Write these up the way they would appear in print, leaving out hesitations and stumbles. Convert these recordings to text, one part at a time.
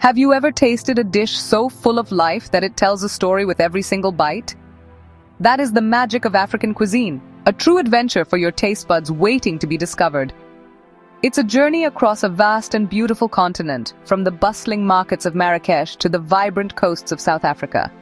Have you ever tasted a dish so full of life that it tells a story with every single bite? That is the magic of African cuisine, a true adventure for your taste buds waiting to be discovered. It's a journey across a vast and beautiful continent, from the bustling markets of Marrakesh to the vibrant coasts of South Africa.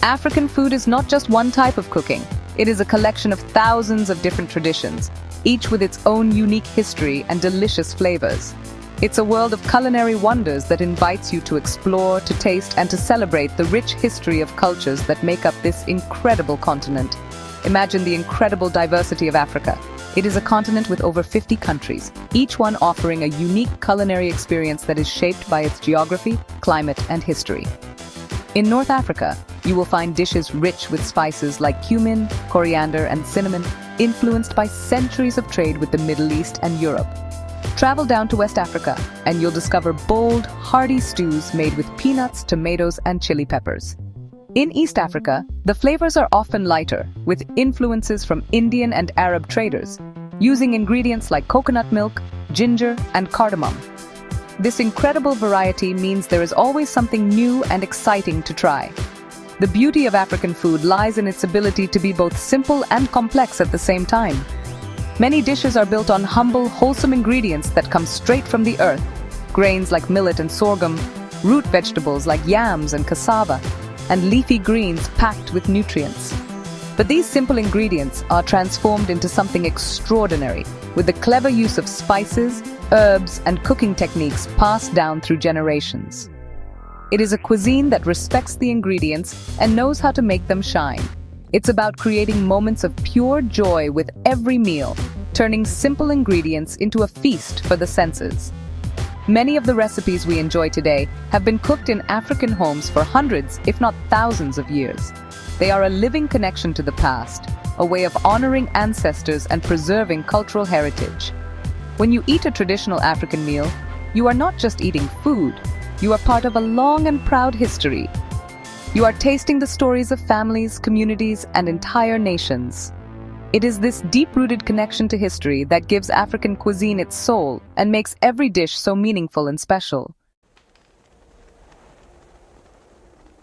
African food is not just one type of cooking. It is a collection of thousands of different traditions, each with its own unique history and delicious flavors. It's a world of culinary wonders that invites you to explore, to taste, and to celebrate the rich history of cultures that make up this incredible continent. Imagine the incredible diversity of Africa. It is a continent with over 50 countries, each one offering a unique culinary experience that is shaped by its geography, climate, and history. In North Africa, you will find dishes rich with spices like cumin, coriander, and cinnamon, influenced by centuries of trade with the Middle East and Europe. Travel down to West Africa, and you'll discover bold, hearty stews made with peanuts, tomatoes, and chili peppers. In East Africa, the flavors are often lighter, with influences from Indian and Arab traders, using ingredients like coconut milk, ginger, and cardamom. This incredible variety means there is always something new and exciting to try. The beauty of African food lies in its ability to be both simple and complex at the same time. Many dishes are built on humble, wholesome ingredients that come straight from the earth, grains like millet and sorghum, root vegetables like yams and cassava, and leafy greens packed with nutrients. But these simple ingredients are transformed into something extraordinary, with the clever use of spices, herbs, and cooking techniques passed down through generations. It is a cuisine that respects the ingredients and knows how to make them shine. It's about creating moments of pure joy with every meal, turning simple ingredients into a feast for the senses. Many of the recipes we enjoy today have been cooked in African homes for hundreds, if not thousands of years. They are a living connection to the past, a way of honoring ancestors and preserving cultural heritage. When you eat a traditional African meal, you are not just eating food, you are part of a long and proud history. You are tasting the stories of families, communities, and entire nations. It is this deep-rooted connection to history that gives African cuisine its soul and makes every dish so meaningful and special.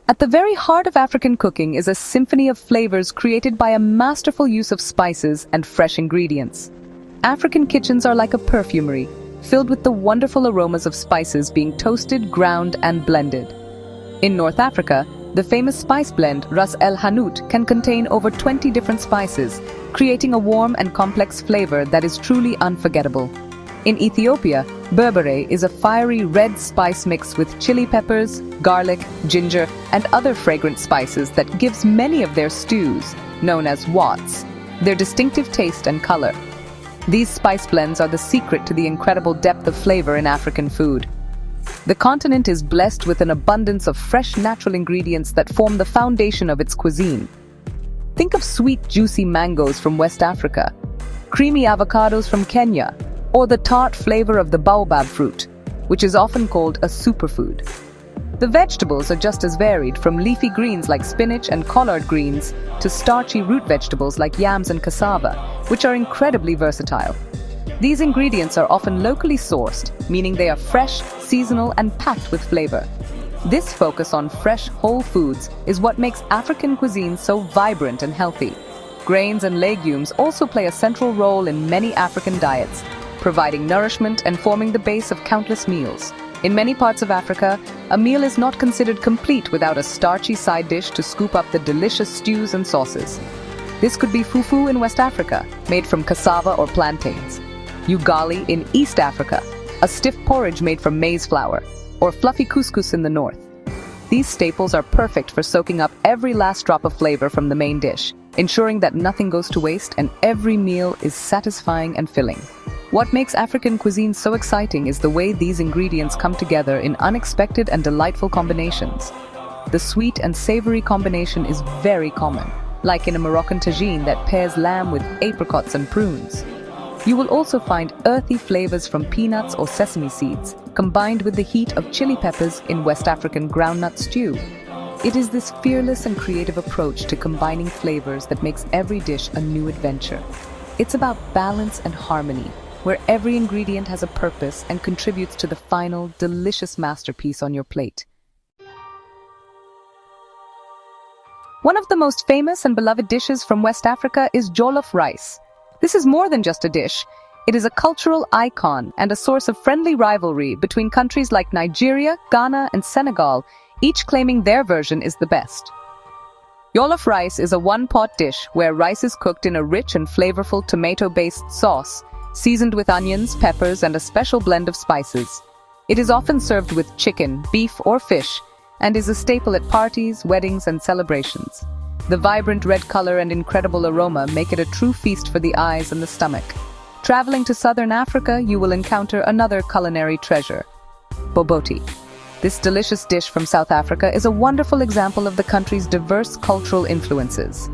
At the very heart of African cooking is a symphony of flavors created by a masterful use of spices and fresh ingredients. African kitchens are like a perfumery, filled with the wonderful aromas of spices being toasted, ground, and blended. In North Africa, the famous spice blend Ras El Hanout can contain over 20 different spices, creating a warm and complex flavor that is truly unforgettable. In Ethiopia, berbere is a fiery red spice mix with chili peppers, garlic, ginger, and other fragrant spices that gives many of their stews, known as wats, their distinctive taste and color. These spice blends are the secret to the incredible depth of flavor in African food. The continent is blessed with an abundance of fresh natural ingredients that form the foundation of its cuisine. Think of sweet, juicy mangoes from West Africa, creamy avocados from Kenya, or the tart flavor of the baobab fruit, which is often called a superfood. The vegetables are just as varied, from leafy greens like spinach and collard greens to starchy root vegetables like yams and cassava, which are incredibly versatile. These ingredients are often locally sourced, meaning they are fresh, seasonal, and packed with flavor. This focus on fresh, whole foods is what makes African cuisine so vibrant and healthy. Grains and legumes also play a central role in many African diets, providing nourishment and forming the base of countless meals. In many parts of Africa, a meal is not considered complete without a starchy side dish to scoop up the delicious stews and sauces. This could be fufu in West Africa, made from cassava or plantains, ugali in East Africa, a stiff porridge made from maize flour, or fluffy couscous in the north. These staples are perfect for soaking up every last drop of flavor from the main dish, ensuring that nothing goes to waste and every meal is satisfying and filling. What makes African cuisine so exciting is the way these ingredients come together in unexpected and delightful combinations. The sweet and savory combination is very common, like in a Moroccan tagine that pairs lamb with apricots and prunes. You will also find earthy flavors from peanuts or sesame seeds, combined with the heat of chili peppers in West African groundnut stew. It is this fearless and creative approach to combining flavors that makes every dish a new adventure. It's about balance and harmony, where every ingredient has a purpose and contributes to the final, delicious masterpiece on your plate. One of the most famous and beloved dishes from West Africa is jollof rice. This is more than just a dish. It is a cultural icon and a source of friendly rivalry between countries like Nigeria, Ghana, and Senegal, each claiming their version is the best. Jollof rice is a one-pot dish where rice is cooked in a rich and flavorful tomato-based sauce, seasoned with onions, peppers, and a special blend of spices. It is often served with chicken, beef, or fish, and is a staple at parties, weddings, and celebrations. The vibrant red color and incredible aroma make it a true feast for the eyes and the stomach. Traveling to southern Africa, you will encounter another culinary treasure, bobotie. This delicious dish from South Africa is a wonderful example of the country's diverse cultural influences.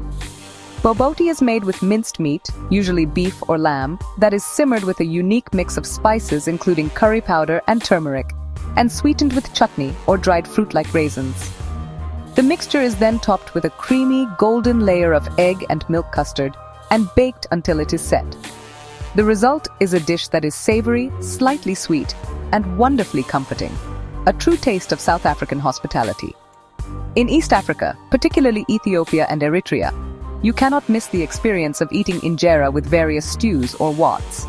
Bobotie is made with minced meat, usually beef or lamb, that is simmered with a unique mix of spices including curry powder and turmeric, and sweetened with chutney or dried fruit like raisins. The mixture is then topped with a creamy, golden layer of egg and milk custard and baked until it is set. The result is a dish that is savory, slightly sweet, and wonderfully comforting. A true taste of South African hospitality. In East Africa, particularly Ethiopia and Eritrea, you cannot miss the experience of eating injera with various stews or wats.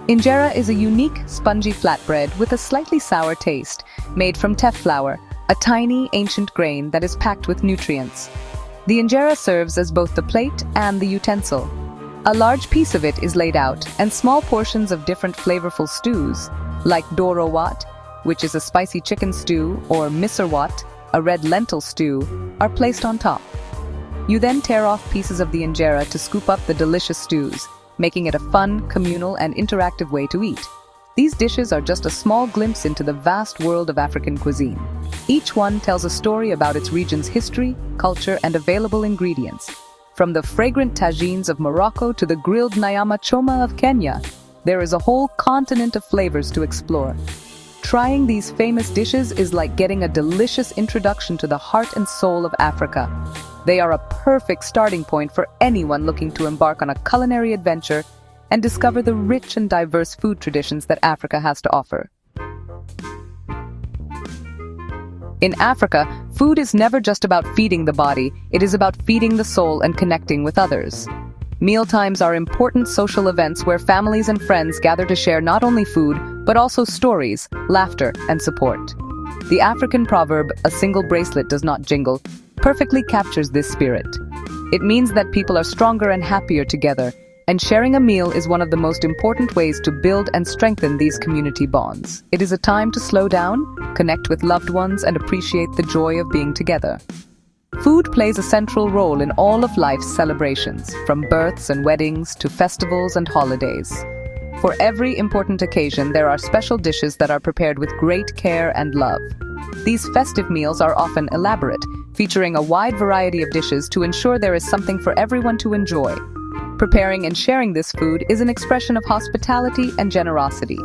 Injera is a unique, spongy flatbread with a slightly sour taste, made from teff flour, a tiny, ancient grain that is packed with nutrients. The injera serves as both the plate and the utensil. A large piece of it is laid out, and small portions of different flavorful stews, like doro wat, which is a spicy chicken stew, or misir wat, a red lentil stew, are placed on top. You then tear off pieces of the injera to scoop up the delicious stews, making it a fun, communal, and interactive way to eat. These dishes are just a small glimpse into the vast world of African cuisine. Each one tells a story about its region's history, culture, and available ingredients. From the fragrant tagines of Morocco to the grilled nyama choma of Kenya, there is a whole continent of flavors to explore. Trying these famous dishes is like getting a delicious introduction to the heart and soul of Africa. They are a perfect starting point for anyone looking to embark on a culinary adventure and discover the rich and diverse food traditions that Africa has to offer. In Africa, food is never just about feeding the body, it is about feeding the soul and connecting with others. Mealtimes are important social events where families and friends gather to share not only food, but also stories, laughter, and support. The African proverb, "a single bracelet does not jingle," perfectly captures this spirit. It means that people are stronger and happier together, and sharing a meal is one of the most important ways to build and strengthen these community bonds. It is a time to slow down, connect with loved ones, and appreciate the joy of being together. Food plays a central role in all of life's celebrations, from births and weddings to festivals and holidays. For every important occasion, there are special dishes that are prepared with great care and love. These festive meals are often elaborate, featuring a wide variety of dishes to ensure there is something for everyone to enjoy. Preparing and sharing this food is an expression of hospitality and generosity.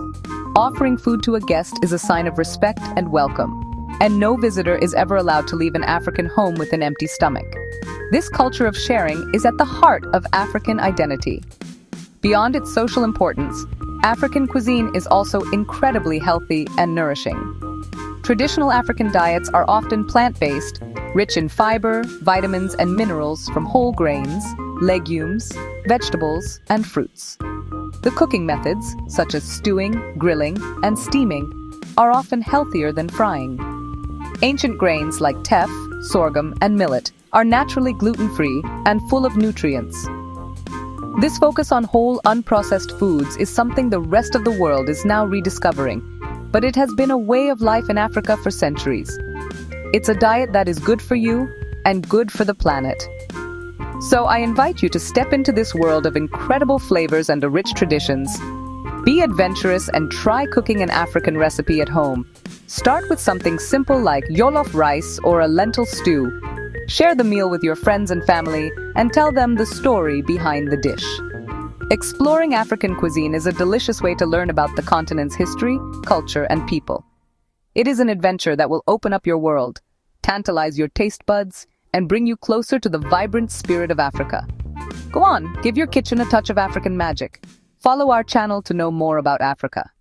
Offering food to a guest is a sign of respect and welcome, and no visitor is ever allowed to leave an African home with an empty stomach. This culture of sharing is at the heart of African identity. Beyond its social importance, African cuisine is also incredibly healthy and nourishing. Traditional African diets are often plant-based, rich in fiber, vitamins, and minerals from whole grains, legumes, vegetables, and fruits. The cooking methods, such as stewing, grilling, and steaming, are often healthier than frying. Ancient grains like teff, sorghum, and millet are naturally gluten-free and full of nutrients. This focus on whole, unprocessed foods is something the rest of the world is now rediscovering, but it has been a way of life in Africa for centuries. It's a diet that is good for you and good for the planet. So I invite you to step into this world of incredible flavors and rich traditions. Be adventurous and try cooking an African recipe at home. Start with something simple like jollof rice or a lentil stew. Share the meal with your friends and family and tell them the story behind the dish. Exploring African cuisine is a delicious way to learn about the continent's history, culture, and people. It is an adventure that will open up your world, tantalize your taste buds, and bring you closer to the vibrant spirit of Africa. Go on, give your kitchen a touch of African magic. Follow our channel to know more about Africa.